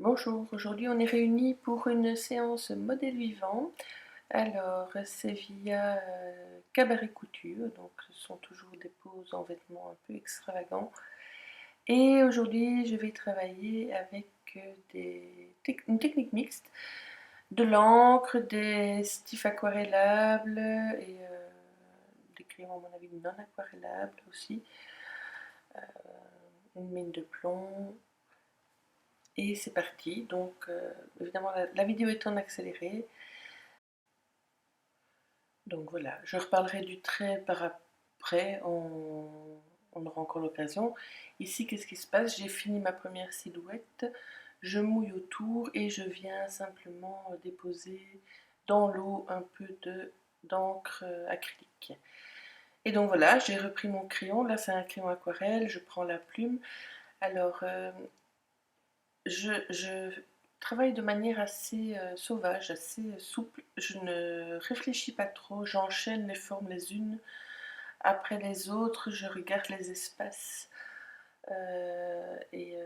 Bonjour, aujourd'hui on est réunis pour une séance modèle vivant. Alors c'est via Cabaret Couture, donc ce sont toujours des poses en vêtements un peu extravagants. Et aujourd'hui je vais travailler avec une technique mixte, de l'encre, des stifs aquarellables et des crayons à mon avis non aquarellables aussi, une mine de plomb. Et c'est parti, donc évidemment la vidéo est en accéléré. Donc voilà, je reparlerai du trait par après, on aura encore l'occasion. Ici, qu'est-ce qui se passe? J'ai fini ma première silhouette, je mouille autour et je viens simplement déposer dans l'eau un peu d'encre acrylique. Et donc voilà, j'ai repris mon crayon, là c'est un crayon aquarelle, je prends la plume. Alors, je travaille de manière assez sauvage, assez souple. Je ne réfléchis pas trop, j'enchaîne les formes les unes après les autres, je regarde les espaces et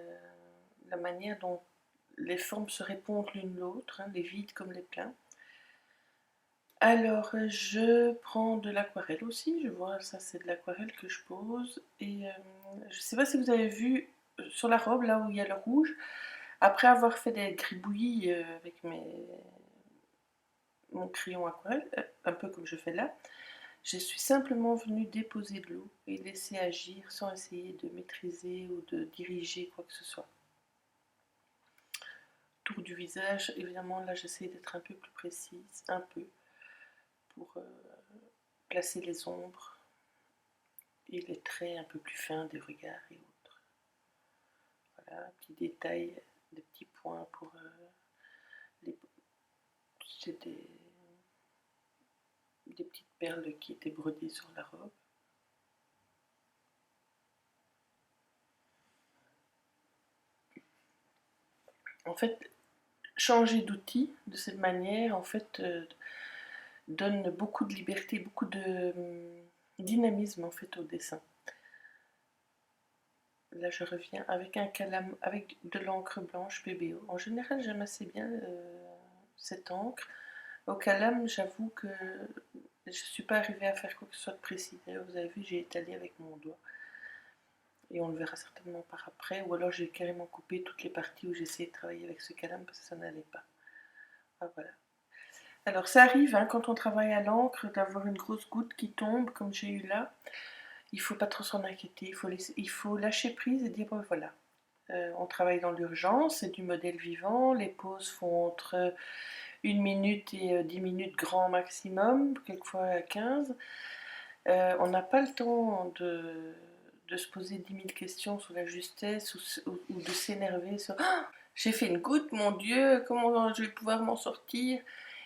la manière dont les formes se répondent l'une l'autre, hein, les vides comme les pleins. Alors je prends de l'aquarelle aussi, je vois ça c'est de l'aquarelle que je pose et je ne sais pas si vous avez vu sur la robe là où il y a le rouge. Après avoir fait des gribouillis avec mon crayon aquarelle, un peu comme je fais là, je suis simplement venue déposer de l'eau et laisser agir sans essayer de maîtriser ou de diriger quoi que ce soit. Tour du visage, évidemment là j'essaie d'être un peu plus précise, un peu, pour placer les ombres et les traits un peu plus fins des regards et autres. Voilà, petit détail, des petits points pour les... C'est des petites perles qui étaient brodées sur la robe. En fait, changer d'outil de cette manière, en fait, donne beaucoup de liberté, beaucoup de dynamisme en fait au dessin. Là, je reviens avec un calame, avec de l'encre blanche PBO. En général, j'aime assez bien cette encre. Au calame, j'avoue que je ne suis pas arrivée à faire quoi que ce soit de précis. D'ailleurs, vous avez vu, j'ai étalé avec mon doigt. Et on le verra certainement par après. Ou alors, j'ai carrément coupé toutes les parties où j'essayais de travailler avec ce calame parce que ça n'allait pas. Ah, voilà. Alors, ça arrive hein, quand on travaille à l'encre d'avoir une grosse goutte qui tombe, comme j'ai eu là. Il ne faut pas trop s'en inquiéter. Il faut lâcher prise et dire bon, voilà. On travaille dans l'urgence, c'est du modèle vivant. Les pauses font entre 1 minute et 10 minutes grand maximum, quelquefois 15. On n'a pas le temps de se poser 10 000 questions sur la justesse ou de s'énerver sur ah, j'ai fait une goutte, mon Dieu, comment je vais pouvoir m'en sortir?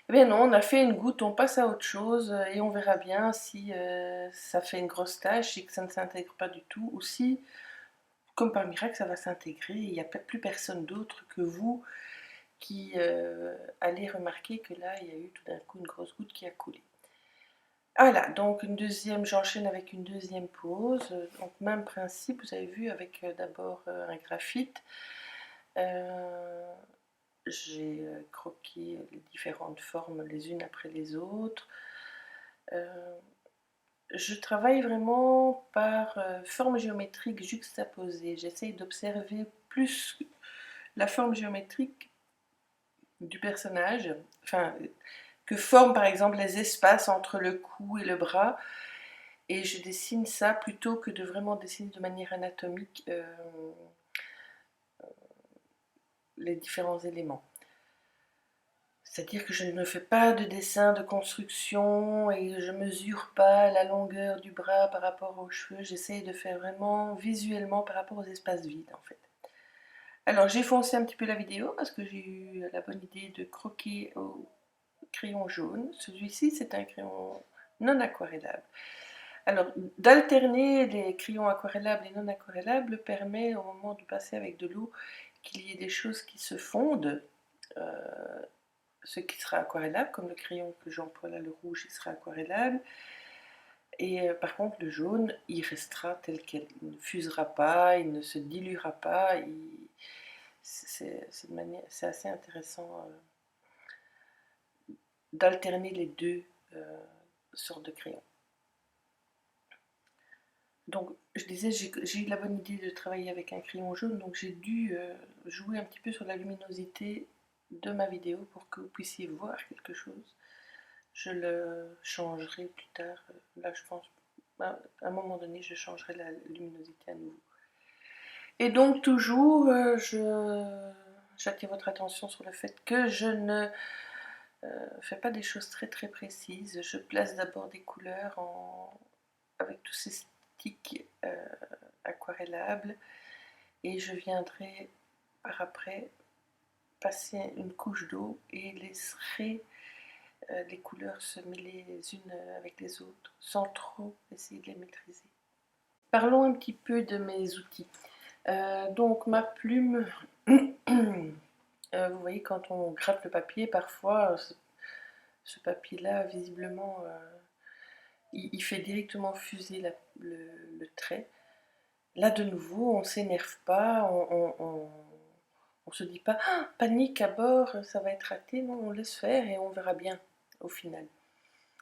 Eh bien non, on a fait une goutte, on passe à autre chose et on verra bien si ça fait une grosse tâche et que ça ne s'intègre pas du tout, ou si, comme par miracle, ça va s'intégrer et il n'y a plus personne d'autre que vous qui allez remarquer que là, il y a eu tout d'un coup une grosse goutte qui a coulé. Voilà, donc une deuxième, j'enchaîne avec une deuxième pose. Donc même principe, vous avez vu avec d'abord un graphite. J'ai croqué les différentes formes les unes après les autres. Je travaille vraiment par forme géométrique juxtaposée. J'essaye d'observer plus la forme géométrique du personnage, enfin, que forment par exemple les espaces entre le cou et le bras. Et je dessine ça plutôt que de vraiment dessiner de manière anatomique les différents éléments. C'est-à-dire que je ne fais pas de dessin de construction et je ne mesure pas la longueur du bras par rapport aux cheveux. J'essaye de faire vraiment visuellement par rapport aux espaces vides en fait. Alors j'ai foncé un petit peu la vidéo parce que j'ai eu la bonne idée de croquer au crayon jaune. Celui-ci c'est un crayon non aquarellable. Alors d'alterner les crayons aquarellables et non aquarellables permet au moment de passer avec de l'eau qu'il y ait des choses qui se fondent. Ce qui sera aquarellable, comme le crayon que j'emploie là, le rouge, il sera aquarellable. Et par contre, le jaune, il restera tel quel. Il ne fusera pas, il ne se diluera pas. c'est assez intéressant d'alterner les deux sortes de crayons. Donc, je disais, j'ai eu la bonne idée de travailler avec un crayon jaune, donc j'ai dû jouer un petit peu sur la luminosité de ma vidéo pour que vous puissiez voir quelque chose. Je le changerai plus tard. Là, je pense, à un moment donné, je changerai la luminosité à nouveau. Et donc, toujours, j'attire votre attention sur le fait que je ne fais pas des choses très très précises. Je place d'abord des couleurs avec tous ces sticks aquarellables et je viendrai par après passer une couche d'eau et laisserai les couleurs se mêler les unes avec les autres sans trop essayer de les maîtriser. Parlons un petit peu de mes outils. Donc ma plume, vous voyez quand on gratte le papier, parfois ce papier-là, visiblement, il fait directement fuser le trait. Là, de nouveau, on ne s'énerve pas, on se dit pas ah, panique à bord, ça va être raté. Non, on laisse faire et on verra bien au final.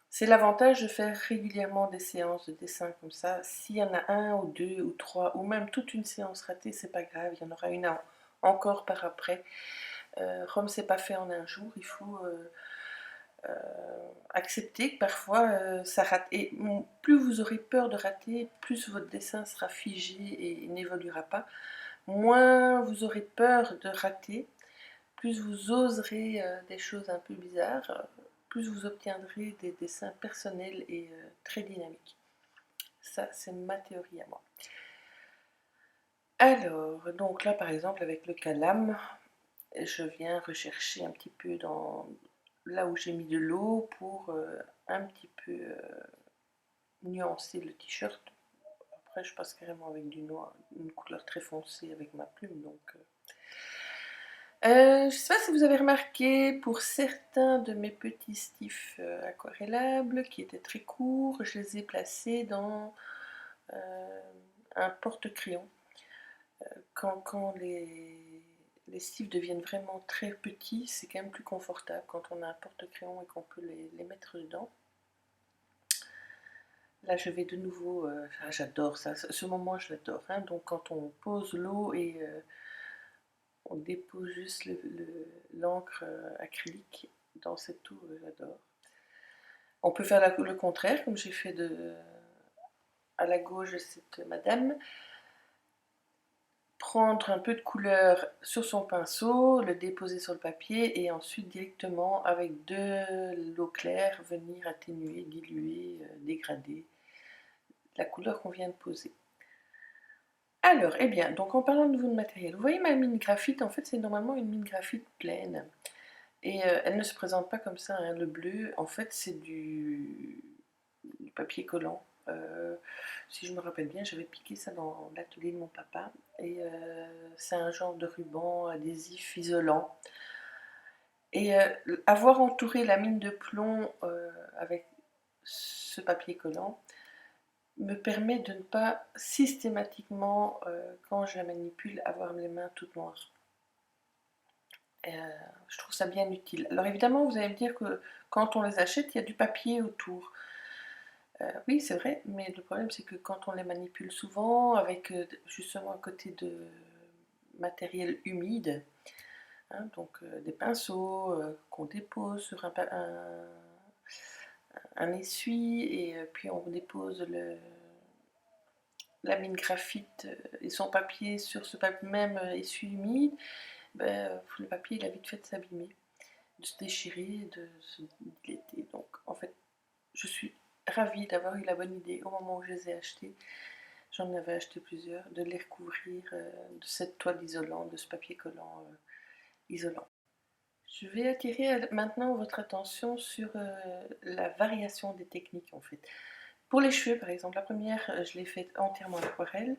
C'est l'avantage de faire régulièrement des séances de dessin comme ça. S'il y en a un ou deux ou trois ou même toute une séance ratée, c'est pas grave, il y en aura une encore par après. Rome, c'est pas fait en un jour, il faut accepter que parfois ça rate. Et plus vous aurez peur de rater, plus votre dessin sera figé et n'évoluera pas. Moins vous aurez peur de rater, plus vous oserez des choses un peu bizarres, plus vous obtiendrez des dessins personnels et très dynamiques. Ça, c'est ma théorie à moi. Alors, donc là par exemple avec le calame, je viens rechercher un petit peu là où j'ai mis de l'eau pour un petit peu nuancer le t-shirt. Après je passe carrément avec du noir, une couleur très foncée avec ma plume, donc je ne sais pas si vous avez remarqué, pour certains de mes petits stifs aquarellables qui étaient très courts, je les ai placés dans un porte-crayon. Quand les stifs deviennent vraiment très petits, c'est quand même plus confortable quand on a un porte-crayon et qu'on peut les mettre dedans. Là, je vais de nouveau, j'adore ça, ce moment je l'adore, hein. Donc quand on pose l'eau et on dépose juste l'encre acrylique dans cette eau, j'adore. On peut faire le contraire, comme j'ai fait à la gauche de cette madame. Prendre un peu de couleur sur son pinceau, le déposer sur le papier et ensuite directement avec de l'eau claire venir atténuer, diluer, dégrader la couleur qu'on vient de poser. Alors, eh bien, donc en parlant de nouveau de matériel, vous voyez ma mine graphite, en fait c'est normalement une mine graphite pleine. Et elle ne se présente pas comme ça, hein. Le bleu, en fait, c'est du papier collant. Si je me rappelle bien, j'avais piqué ça dans l'atelier de mon papa. Et c'est un genre de ruban adhésif isolant. Et avoir entouré la mine de plomb avec ce papier collant me permet de ne pas systématiquement, quand je la manipule, avoir les mains toutes noires. Je trouve ça bien utile. Alors évidemment, vous allez me dire que quand on les achète, il y a du papier autour. Oui, c'est vrai, mais le problème c'est que quand on les manipule souvent, avec justement à côté de matériel humide, hein, donc des pinceaux qu'on dépose sur un essuie, et puis on dépose la mine graphite et son papier sur ce même essuie humide, ben, le papier il a vite fait de s'abîmer, de se déchirer, de se dilater. Donc en fait, je suis ravie d'avoir eu la bonne idée au moment où je les ai achetés. J'en avais acheté plusieurs, de les recouvrir de cette toile isolante, de ce papier collant isolant. Je vais attirer maintenant votre attention sur la variation des techniques en fait. Pour les cheveux par exemple, la première je l'ai faite entièrement en aquarelle.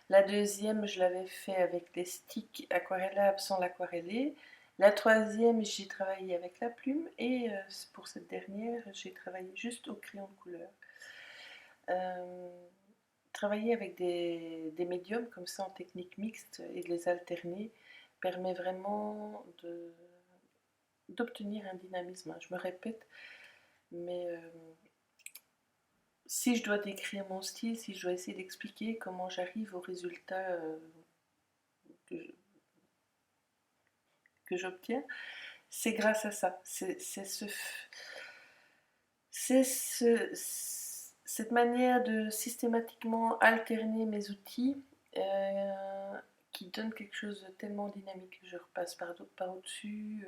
La deuxième, je l'avais fait avec des sticks aquarellables sans l'aquareller. La troisième, j'ai travaillé avec la plume. Et pour cette dernière, j'ai travaillé juste au crayon de couleur. Travailler avec des médiums comme ça en technique mixte et de les alterner permet vraiment d'obtenir un dynamisme. Je me répète, mais si je dois décrire mon style, si je dois essayer d'expliquer comment j'arrive au résultat que j'obtiens, c'est grâce à ça. Cette manière de systématiquement alterner mes outils qui donne quelque chose de tellement dynamique. Je repasse par au-dessus.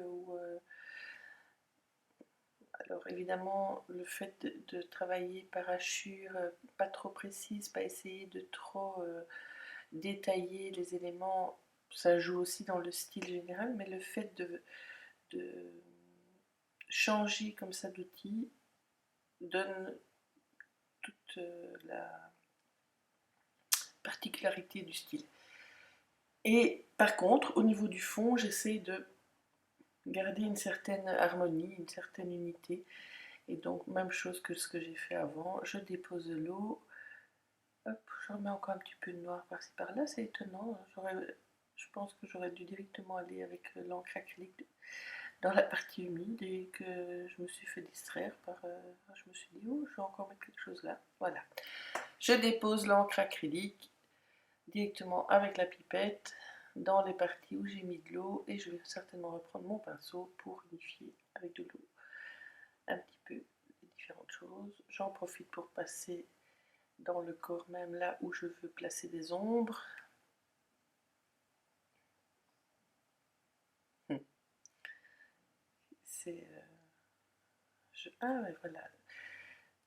Alors évidemment, le fait de travailler par hachure, pas trop précise, pas essayer de trop détailler les éléments, ça joue aussi dans le style général, mais le fait de changer comme ça d'outil donne toute la particularité du style. Et par contre, au niveau du fond, j'essaie de garder une certaine harmonie, une certaine unité. Et donc, même chose que ce que j'ai fait avant, je dépose de l'eau. Hop, je remets encore un petit peu de noir par-ci par-là, c'est étonnant. Je pense que j'aurais dû directement aller avec l'encre acrylique dans la partie humide et que je me suis fait distraire par... je me suis dit, oh, je vais encore mettre quelque chose là. Voilà. Je dépose l'encre acrylique directement avec la pipette dans les parties où j'ai mis de l'eau et je vais certainement reprendre mon pinceau pour unifier avec de l'eau un petit peu les différentes choses. J'en profite pour passer dans le corps même là où je veux placer des ombres. C'est ah ouais, voilà.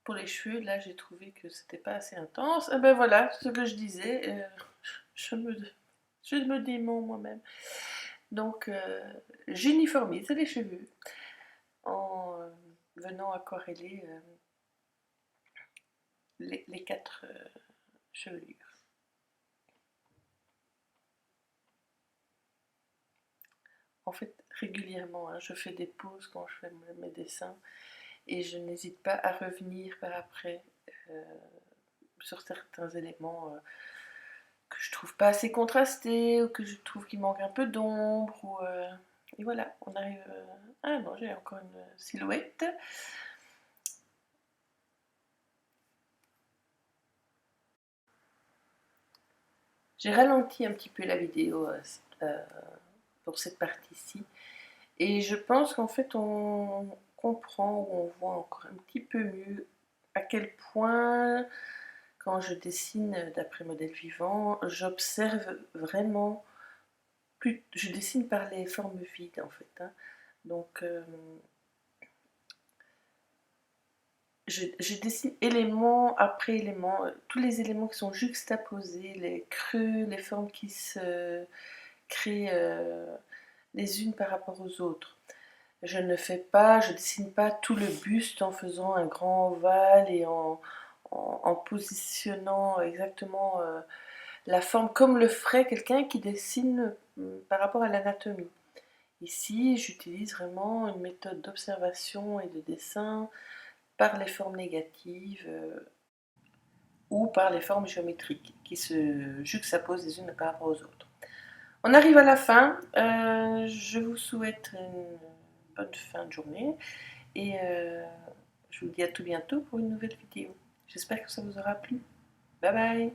Pour les cheveux, là j'ai trouvé que c'était pas assez intense. Et ben voilà, ce que je disais, je me dément moi-même. Donc j'uniformise les cheveux en venant aquareller les 4 chevelures. En fait, régulièrement, hein, je fais des pauses quand je fais mes dessins et je n'hésite pas à revenir par après sur certains éléments que je trouve pas assez contrastés ou que je trouve qu'il manque un peu d'ombre. Et voilà, on arrive... ah non, j'ai encore une silhouette. J'ai ralenti un petit peu la vidéo pour cette partie-ci. Et je pense qu'en fait, on comprend ou on voit encore un petit peu mieux à quel point, quand je dessine d'après modèle vivant, j'observe vraiment, je dessine par les formes vides en fait. Hein. Donc, je dessine élément après élément, tous les éléments qui sont juxtaposés, les creux, les formes qui se créent les unes par rapport aux autres. Je dessine pas tout le buste en faisant un grand ovale et en positionnant exactement la forme comme le ferait quelqu'un qui dessine par rapport à l'anatomie. Ici, j'utilise vraiment une méthode d'observation et de dessin par les formes négatives ou par les formes géométriques qui se juxtaposent les unes par rapport aux autres. On arrive à la fin. Je vous souhaite une bonne fin de journée et je vous dis à tout bientôt pour une nouvelle vidéo. J'espère que ça vous aura plu. Bye bye!